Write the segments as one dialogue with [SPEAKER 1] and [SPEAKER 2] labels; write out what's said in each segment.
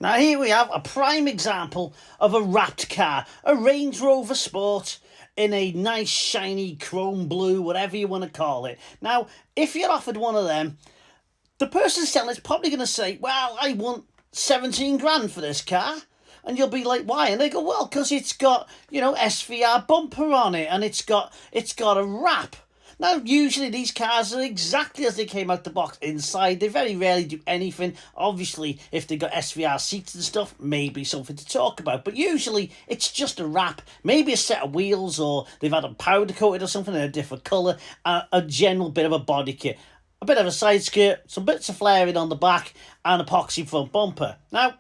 [SPEAKER 1] Now here we have a prime example of a wrapped car, a Range Rover Sport in a nice shiny chrome blue, whatever you want to call it. Now, if you're offered one of them, the person selling it's probably going to say, well, I want 17 grand for this car. And you'll be like, why? And they go, well, because it's got, SVR bumper on it and it's got a wrap. Now, usually these cars are exactly as they came out the box inside. They very rarely do anything. Obviously, if they've got SVR seats and stuff, maybe something to talk about. But usually, it's just a wrap. Maybe a set of wheels, or they've had them powder coated or something in a different colour. A general bit of a body kit. A bit of a side skirt, some bits of flaring on the back, and epoxy front bumper. Now,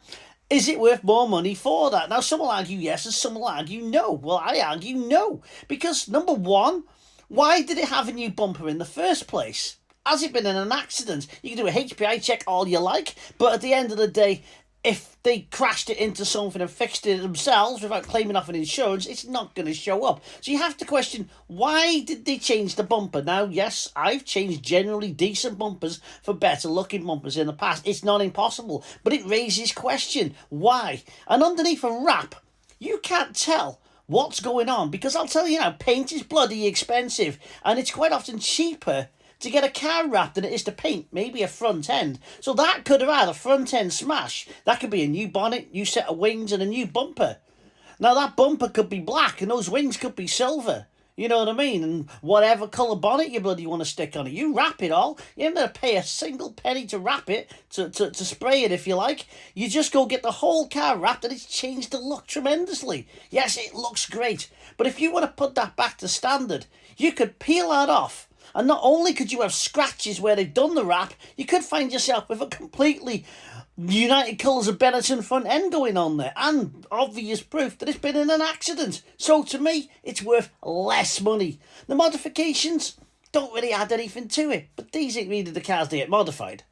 [SPEAKER 1] is it worth more money for that? Now, some will argue yes, and some will argue no. Well, I argue no. Because, number one, why did it have a new bumper in the first place? Has it been in an accident? You can do a HPI check all you like, but at the end of the day, if they crashed it into something and fixed it themselves without claiming off an insurance, it's not going to show up. So you have to question, why did they change the bumper? Now, yes, I've changed generally decent bumpers for better looking bumpers in the past. It's not impossible, but it raises question, why? And underneath a wrap, you can't tell what's going on, because I'll tell you now, paint is bloody expensive, and it's quite often cheaper to get a car wrapped than it is to paint maybe a front end. So that could have had a front end smash. That could be a new bonnet, new set of wings, and a new bumper. Now that bumper could be black and those wings could be silver. You know what I mean? And whatever colour bonnet you bloody want to stick on it, you wrap it all. You ain't going to pay a single penny to wrap it, to spray it if you like. You just go get the whole car wrapped and it's changed the look tremendously. Yes, it looks great. But if you want to put that back to standard, you could peel that off. And not only could you have scratches where they've done the wrap, you could find yourself with a completely United Colours of Benetton front end going on there, and obvious proof that it's been in an accident. So to me, it's worth less money. The modifications don't really add anything to it, but these ain't really the cars that get modified.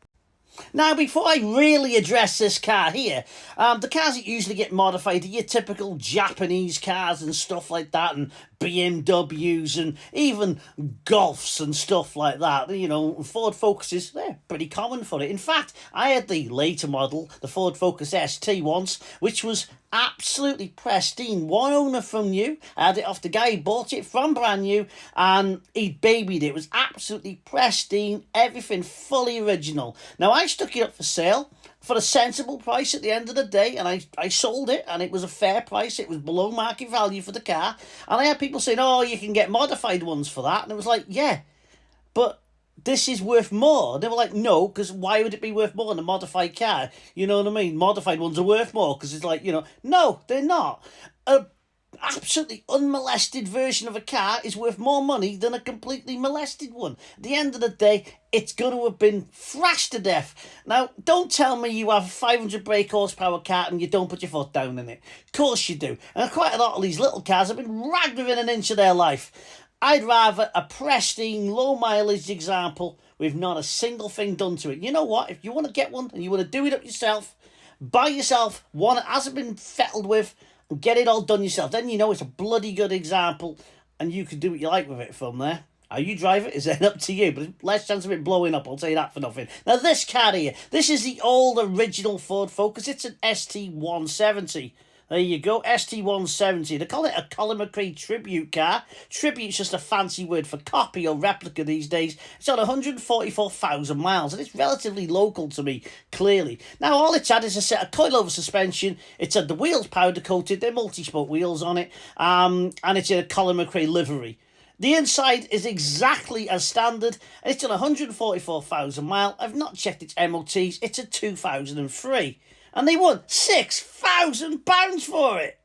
[SPEAKER 1] Now, before I really address this car here, the cars that usually get modified are your typical Japanese cars and stuff like that, and BMWs and even Golfs and stuff like that. Ford Focuses, they're pretty common for it. In fact, I had the later model, the Ford Focus ST once, which was absolutely pristine. One owner from new. I had it off the guy who bought it from brand new, and he babied it. It was absolutely pristine, everything fully original. Now, I stuck it up for sale for a sensible price at the end of the day, and I sold it, and it was a fair price. It was below market value for the car, and I had people saying, oh, you can get modified ones for that, and it was like, yeah, but this is worth more. They were like, no, because why would it be worth more than a modified car? You know what I mean? Modified ones are worth more, because it's like, no, they're not. A absolutely unmolested version of a car is worth more money than a completely molested one. At the end of the day, it's going to have been thrashed to death. Now, don't tell me you have a 500 brake horsepower car and you don't put your foot down in it. Of course you do. And quite a lot of these little cars have been ragged within an inch of their life. I'd rather a pristine, low mileage example with not a single thing done to it. You know what? If you want to get one and you want to do it up yourself, buy yourself one that hasn't been fettled with and get it all done yourself. Then you know it's a bloody good example and you can do what you like with it from there. How you drive it is then up to you, but less chance of it blowing up, I'll tell you that for nothing. Now this car here, this is the old original Ford Focus. It's an ST170. There you go, ST170. They call it a Colin McRae tribute car. Tribute's just a fancy word for copy or replica these days. It's on 144,000 miles, and it's relatively local to me, clearly. Now, all it's had is a set of coilover suspension. It's had the wheels powder coated. They're multi-spoke wheels on it. And it's in a Colin McRae livery. The inside is exactly as standard. It's on 144,000 miles. I've not checked its MOTs. It's a 2003. And they want £6,000 for it.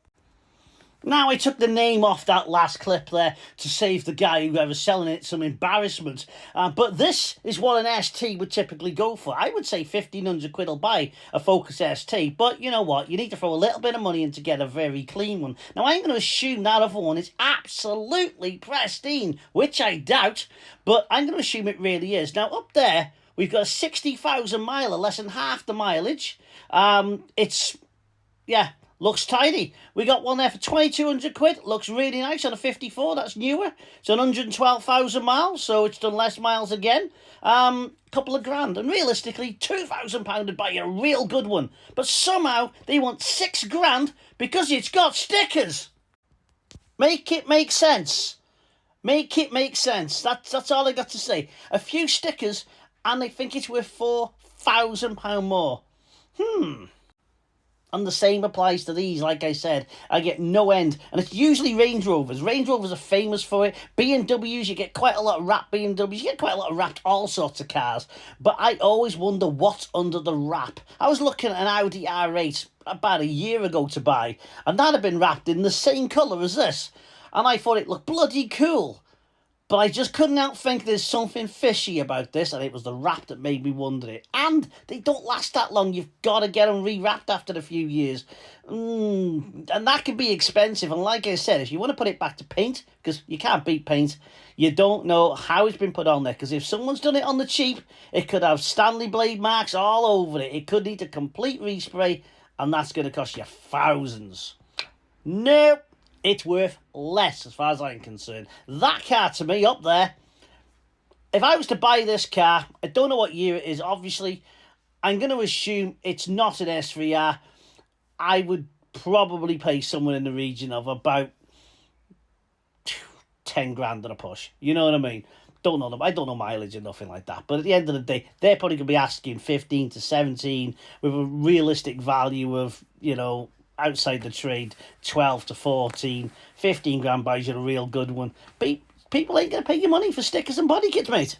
[SPEAKER 1] Now, I took the name off that last clip there to save the guy who was selling it some embarrassment. But this is what an ST would typically go for. I would say 1,500 quid will buy a Focus ST. But you know what? You need to throw a little bit of money in to get a very clean one. Now, I'm going to assume that other one is absolutely pristine, which I doubt. But I'm going to assume it really is. Now, up there, we've got a 60,000 miler, less than half the mileage. It's Looks tidy. We got one there for 2,200 quid. Looks really nice on a 54. That's newer. It's 112,000 miles, so it's done less miles again. Couple of grand. And realistically, £2,000 would buy a real good one. But somehow they want 6 grand because it's got stickers. Make it make sense. Make it make sense. That's all I got to say. A few stickers and they think it's worth £4,000 more. And the same applies to these. Like I said, I get no end. And it's usually Range Rovers. Range Rovers are famous for it. BMWs, you get quite a lot of wrapped BMWs. You get quite a lot of wrapped all sorts of cars. But I always wonder what's under the wrap. I was looking at an Audi R8 about a year ago to buy. And that had been wrapped in the same colour as this. And I thought it looked bloody cool. But I just couldn't outthink there's something fishy about this, and it was the wrap that made me wonder it. And they don't last that long. You've got to get them re-wrapped after a few years. And that can be expensive. And like I said, if you want to put it back to paint, because you can't beat paint, you don't know how it's been put on there. Because if someone's done it on the cheap, it could have Stanley blade marks all over it. It could need a complete respray, and that's going to cost you thousands. Nope. It's worth less as far as I'm concerned. That car to me up there, if I was to buy this car, I don't know what year it is, obviously. I'm going to assume it's not an S3R. I would probably pay somewhere in the region of about 10 grand at a push. You know what I mean? Don't know them. I don't know mileage or nothing like that. But at the end of the day, they're probably going to be asking 15 to 17 with a realistic value of, outside the trade, 12 to 14, 15 grand buys you a real good one. People ain't going to pay you money for stickers and body kits, mate.